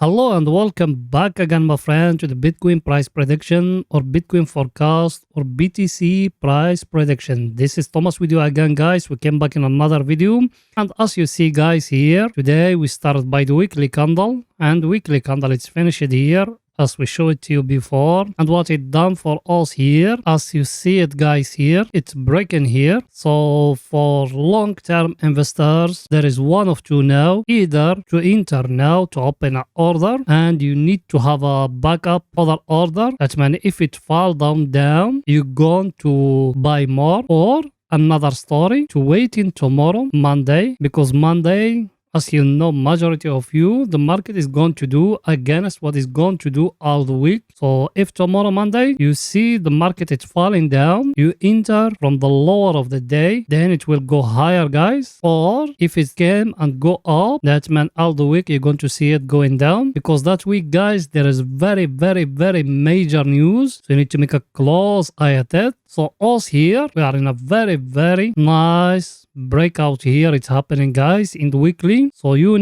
Hello and welcome back again, my friend, to the Bitcoin price prediction or Bitcoin forecast or BTC price prediction. This is Thomas with you again, guys. We came back in another video. And as you see, guys, here, today we started by the weekly candle. And the weekly candle is finished here, as we showed it to you before. And what it done for us here, as you see it, guys, here, it's breaking here. So for long-term investors, there is one of two now: either to enter now to open an order, and you need to have a backup other order. That means if it fall down, you're going to buy more, or another story to wait in tomorrow, Monday, because Monday, as you know, majority of you, the market is going to do against what is going to do all the week. So if tomorrow, Monday, you see the market is falling down, you enter from the lower of the day, then it will go higher, guys. Or if it came and go up, that means all the week you're going to see it going down, because that week, guys, there is very major news. So you need to make a close eye at it. So us here, we are in a very nice breakout here. It's happening, guys, in the weekly. So you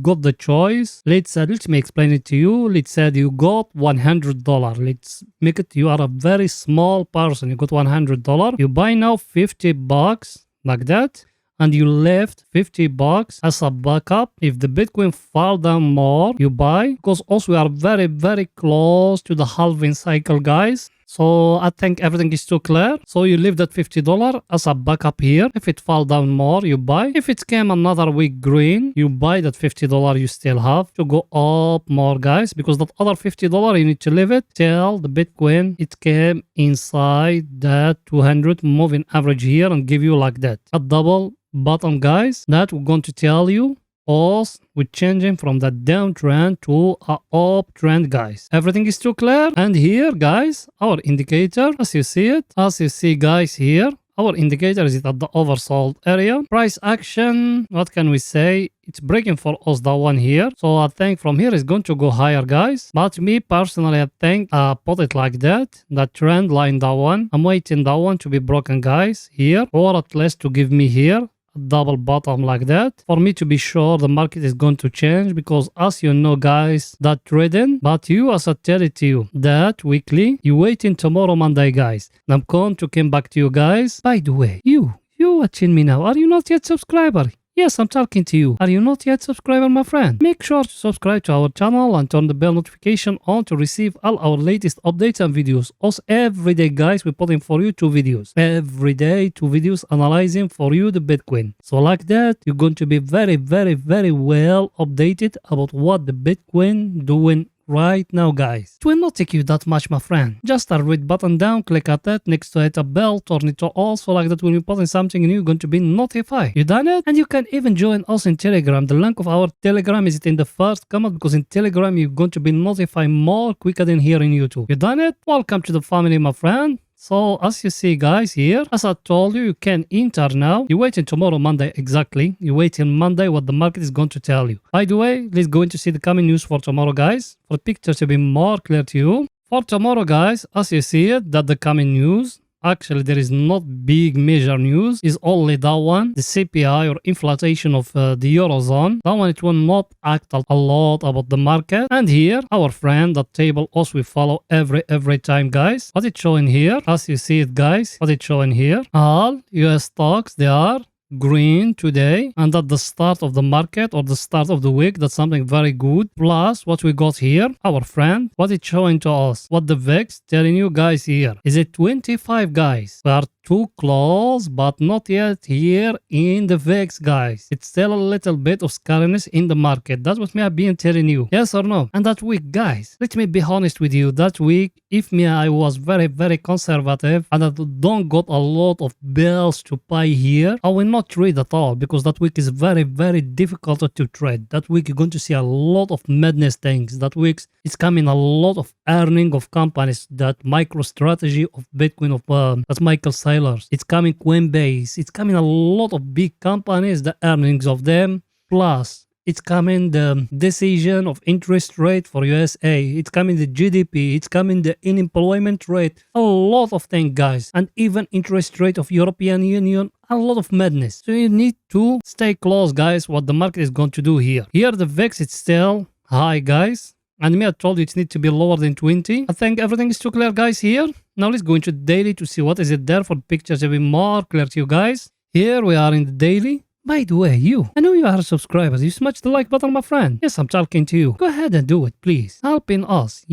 got the choice. Let me explain it to you. Let's say you got $100. Let's make it, you are a very small person. You got $100. You buy now $50 like that, and you left $50 as a backup. If the Bitcoin fall down more, you buy, because also we are very close to the halving cycle, guys. So I think everything is too clear. So you leave that $50 as a backup here. If it fall down more, you buy. If it came another week green, you buy that $50 you still have to go up more, guys, because that other $50 you need to leave it till the Bitcoin it came inside that 200 moving average here and give you like that a double bottom, guys. That we're going to tell you. Us, we're changing from the downtrend to a uptrend, guys. Everything is too clear. And here, guys, our indicator, as you see, guys, here, our indicator is at the oversold area. Price action, what can we say? It's breaking for us, that one here. So I think from here it's going to go higher, guys. But me personally, I think put it like that. That trend line, that one, I'm waiting that one to be broken, guys, here, or at least to give me here double bottom like that, for me to be sure the market is going to change. Because as you know, guys, that trading, but you, as I tell it to you, that weekly, you waiting tomorrow, Monday, guys. I'm going to come back to you, guys. By the way, you watching me now, are you not yet subscriber? Yes, I'm talking to you. Are you not yet subscriber, my friend? Make sure to subscribe to our channel and turn the bell notification on to receive all our latest updates and videos. Also, every day, guys, we're putting for you 2 videos. Every day, 2 videos analyzing for you the Bitcoin. So like that, you're going to be very well updated about what the Bitcoin doing right now, guys. It will not take you that much, my friend. Just a red button down, click at that, next to it a bell, turn it to all, so like that when we put something new, you're going to be notified. You done it? And you can even join us in Telegram. The link of our Telegram is in the first comment, because in Telegram you're going to be notified more quicker than here in YouTube. You done it? Welcome to the family, my friend. So as you see, guys, here, as I told you can enter now. You wait until tomorrow, Monday, exactly. You wait till Monday what the market is going to tell you. By the way, let's go in to see the coming news for tomorrow, guys, for the picture to be more clear to you. For tomorrow, guys, as you see it, that the coming news, actually there is not big major news, is only that one, the CPI or inflation of the Eurozone. That one, it will not act a lot about the market. And here, our friend, that table also we follow every time, guys. What it's showing here, as you see it, guys, what it's showing here, all US stocks, they are green today, and at the start of the market or the start of the week, that's something very good. Plus what we got here, our friend, what it's showing to us, what the VIX telling you, guys, here is it 25, guys. We are too close, but not yet here in the VIX, guys. It's still a little bit of scariness in the market. That's what me I've been telling you, yes or no? And that week, guys, let me be honest with you, that week, if me I was very conservative and I don't got a lot of bills to buy here, I will not trade at all, because that week is very difficult to trade. That week you're going to see a lot of madness things. That week it's coming a lot of earning of companies, that MicroStrategy of Bitcoin of that's Michael Saylors. It's coming Coinbase. It's coming a lot of big companies, the earnings of them. Plus it's coming the decision of interest rate for USA. It's coming the GDP. It's coming the unemployment rate. A lot of things, guys. And even interest rate of European Union. A lot of madness. So you need to stay close, guys, what the market is going to do here. Here the VIX, it's still high, guys. And me, I told you it needs to be lower than 20. I think everything is too clear, guys, here. Now let's go into daily to see what is it there for pictures to be more clear to you guys. Here we are in the daily. By the way, I know you are subscribers. You smash the like button, my friend. Yes, I'm talking to you. Go ahead and do it, please. Helping us.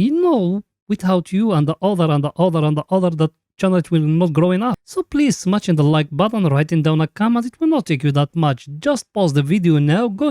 Without you and the other, that channel will not growing up. So please smash the like button, writing down a comment. It will not take you that much. Just pause the video now. Go.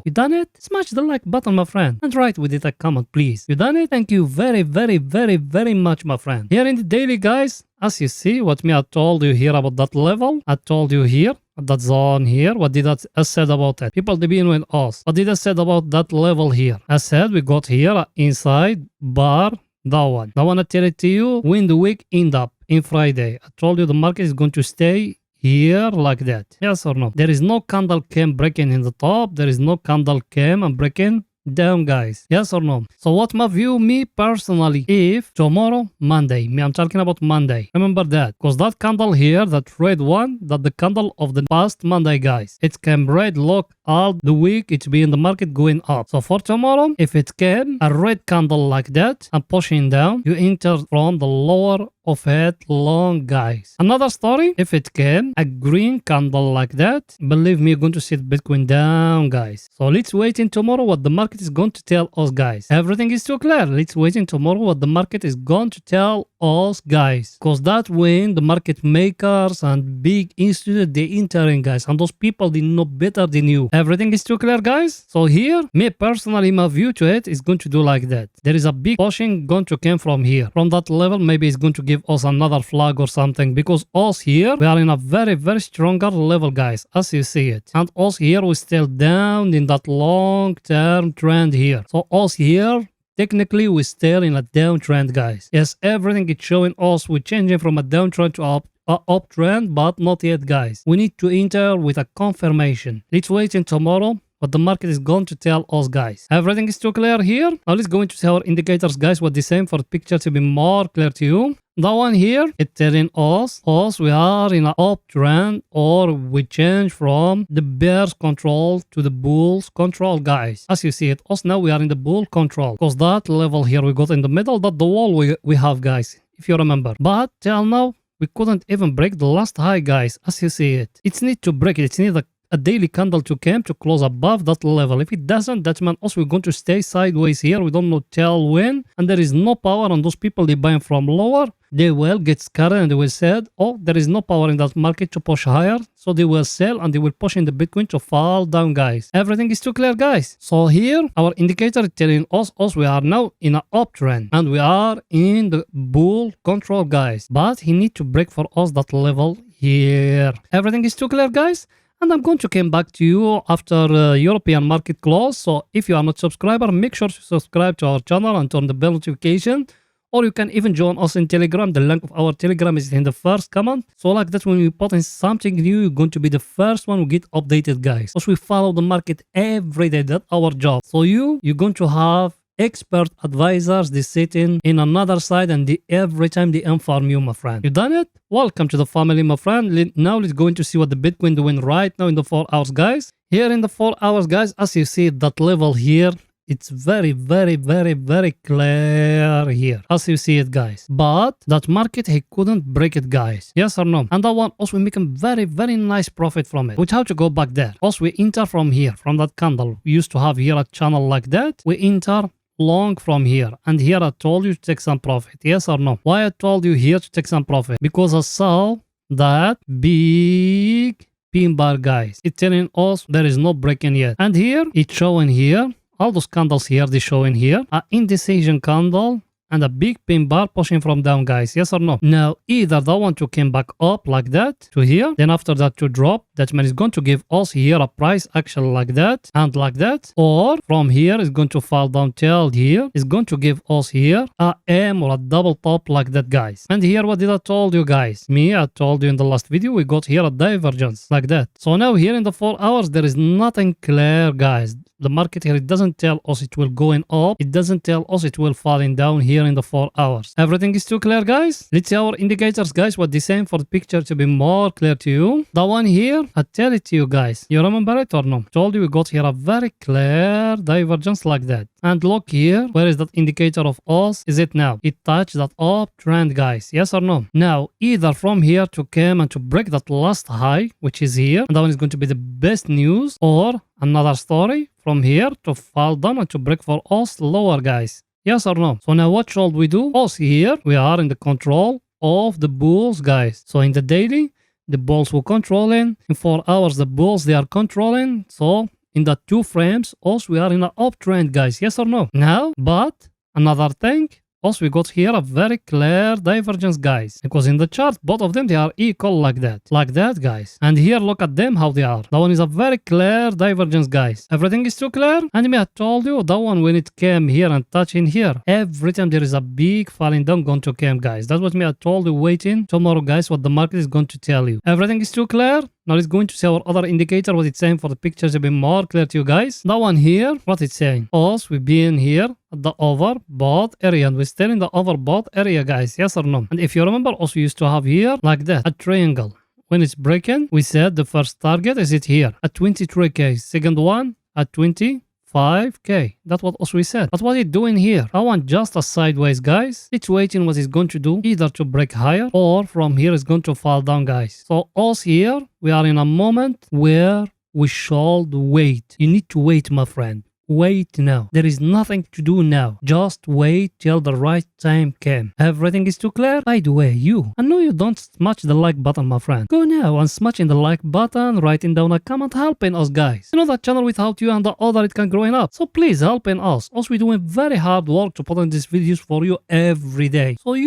You done it? Smash the like button, my friend. And write with it a comment, please. You done it? Thank you very, very, very, very much, my friend. Here in the daily, guys, as you see, what I told you here about that level. I told you here. That zone here, what did I said about that? People they been with us. What did I said about that level here? I said we got here inside bar, that one. I want to tell it to you when the week end up in Friday. I told you the market is going to stay here like that. Yes or no? There is no candle came breaking in the top. There is no candle came and breaking down, guys. Yes or no? So what my view, me personally, if tomorrow Monday, I'm talking about Monday, remember that, because that candle here, that red one, that the candle of the past Monday, guys, it can red lock all the week. It's been the market going up. So for tomorrow, if it came a red candle like that and pushing down, you enter from the lower of it long, guys. Another story, if it came a green candle like that, believe me, you're going to see Bitcoin down, guys. So let's wait in tomorrow what the market is going to tell us, guys. Everything is too clear. Let's wait in tomorrow what the market is going to tell us, guys, because that when the market makers and big institute they entering, guys, and those people they know better than you. Everything is too clear, guys. So here, me personally, my view to it is going to do like that. There is a big pushing going to come from here, from that level. Maybe it's going to give us another flag or something, because us here we are in a very, very stronger level, guys, as you see it, and us here we still down in that long term trend here. So us here technically we're still in a downtrend, guys. Yes, everything is showing us we're changing from a downtrend to uptrend, but not yet, guys. We need to enter with a confirmation. Let's wait until tomorrow what the market is going to tell us, guys. Everything is too clear here. Now let's go into our indicators, guys, what the same for the picture to be more clear to you. That one here, it's telling us we are in an uptrend, or we change from the bears control to the bulls control, guys. As you see it, us now we are in the bull control, because that level here we got in the middle, that the wall we have, guys, if you remember. But till now, we couldn't even break the last high, guys, as you see it. It's need to break it. It's need a daily candle to come to close above that level. If it doesn't, that means also we're going to stay sideways here. We don't know till when, and there is no power on those people they buying from lower. They will get scared and they will say, oh, there is no power in that market to push higher. So they will sell and they will push in the Bitcoin to fall down, guys. Everything is too clear, guys. So here, our indicator is telling us we are now in an uptrend and we are in the bull control, guys. But he need to break for us that level here. Everything is too clear, guys. And I'm going to come back to you after European market close. So if you are not subscriber, make sure to subscribe to our channel and turn the bell notification. Or you can even join us in Telegram. The link of our Telegram is in the first comment. So like that, when we put in something new, you're going to be the first one who get updated, guys. Because we follow the market every day. That's our job. So you're going to have expert advisors. They sit in another side and every time they inform you, my friend. You done it? Welcome to the family, my friend. Now let's go into see what the Bitcoin doing right now in the 4 hours, guys. Here in the 4 hours, guys, as you see that level here, it's very, very, very, very clear here, as you see it, guys. But that market, he couldn't break it, guys. Yes or no? And that one also we make a very, very nice profit from it. Which how to go back there. Also we enter from here, from that candle. We used to have here a channel like that. We enter long from here, and here I told you to take some profit. Yes or no? Why I told you here to take some profit? Because I saw that big pin bar, guys. It's telling us there is no breaking yet, and here it's showing here all those candles here, they showing here an indecision candle and a big pin bar pushing from down, guys. Yes or no? Now either that one to come back up like that to here, then after that to drop. That means it's going to give us here a price action like that and like that, or from here it's going to fall down till here. It's going to give us here a M or a double top like that, guys. And here what did I told you, guys? I told you in the last video we got here a divergence like that. So now here in the 4 hours there is nothing clear, guys. The market here, it doesn't tell us it will going up. It doesn't tell us it will falling down here in the 4 hours. Everything is too clear, guys? Let's see our indicators, guys, what they're saying for the picture to be more clear to you. The one here, I tell it to you guys. You remember it or no? Told you we got here a very clear divergence like that. And look here, where is that indicator of us? Is it now? It touched that uptrend, guys. Yes or no? Now, either from here to come and to break that last high, which is here, and that one is going to be the best news, or another story from here to fall down and to break for us lower, guys. Yes or no? So now what should we do? Us here, we are in the control of the bulls, guys. So in the daily, the bulls will controlling. In 4 hours, the bulls, they are controlling. So in the 2 frames, also we are in an uptrend, guys. Yes or no? Now, but another thing, also we got here a very clear divergence, guys. Because in the chart, both of them, they are equal like that. Like that, guys. And here, look at them, how they are. That one is a very clear divergence, guys. Everything is too clear? And me, I told you, that one, when it came here and touch in here, every time there is a big falling down going to come, guys. That's what me, I told you, waiting tomorrow, guys, what the market is going to tell you. Everything is too clear? Now it's going to see our other indicator, what it's saying for the pictures to be more clear to you guys. That one here, what it's saying. Us, we being here at the overbought area, and we're still in the overbought area, guys. Yes or no? And if you remember, also used to have here, like that, a triangle. When it's breaking, we said the first target is it here at 23k. Second one at 25k. That's what also we said. But what it's doing here, I want just a sideways, guys. It's waiting what it's going to do, either to break higher or from here it's going to fall down, guys. So us here, we are in a moment where we should wait. You need to wait, my friend. Wait now. There is nothing to do now. Just wait till the right time came. Everything is too clear? By the way, I know you don't smash the like button, my friend. Go now and smashing the like button, writing down a comment, helping us, guys. You know that channel without you and the other it can growing up. So please helping us. Also, we're doing very hard work to put on these videos for you every day. So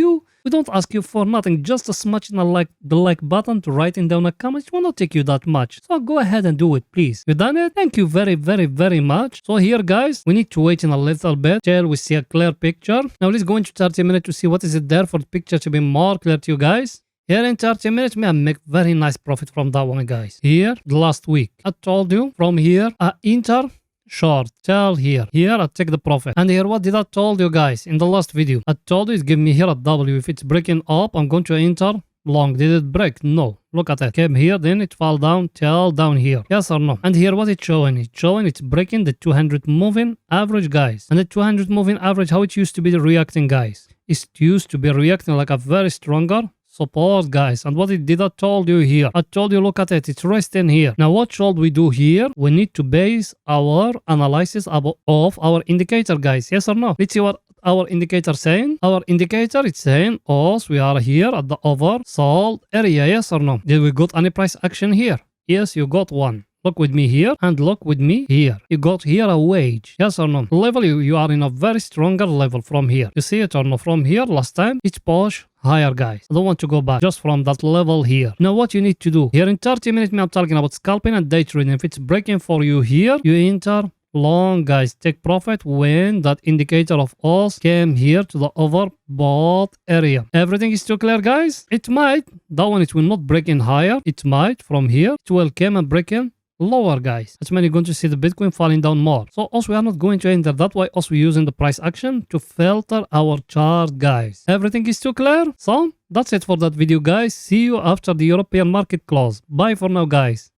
we don't ask you for nothing, just a smashing the like button to writing down a comment. It will not take you that much. So go ahead and do it, please. You done it? Thank you very, very, very much. So here, guys, we need to wait in a little bit till we see a clear picture. Now let's go into 30 minutes to see what is it there for the picture to be more clear to you guys. Here in 30 minutes, I make very nice profit from that one, guys. Here, the last week, I told you from here, I enter short till here I take the profit. And here, what did I told you guys in the last video? I told you it give me here a W. If it's breaking up, I'm going to enter long. Did it break? No. Look at it. Came here, then it fall down till down here. Yes or no? And here, what it's showing? It's showing it's breaking the 200 moving average, guys. And the 200 moving average, how it used to be reacting, guys. It used to be reacting like a very stronger support, guys. And what it did, I told you here. I told you, look at it. It's resting here. Now, what should we do here? We need to base our analysis of our indicator, guys. Yes or no? Let's see what our indicator saying. Our indicator, it's saying us, we are here at the oversold area. Yes or no? Did we got any price action here? Yes, you got one. Look with me here and look with me here. You got here a wage. Yes or no? Level, you are in a very stronger level from here. You see it or no? From here, last time, it's push higher, guys. I don't want to go back just from that level here. Now, what you need to do here in 30 minutes, I'm talking about scalping and day trading. If it's breaking for you here, you enter long, guys. Take profit when that indicator of us came here to the overbought area. Everything is too clear, guys? It might. That one, it will not break in higher. It might from here. It will come and break in lower, guys. That's when you're going to see the Bitcoin falling down more. So also we are not going to enter that way. Also we're using the price action to filter our chart, guys. Everything is too clear? So that's it for that video, guys. See you after the European market close. Bye for now, guys.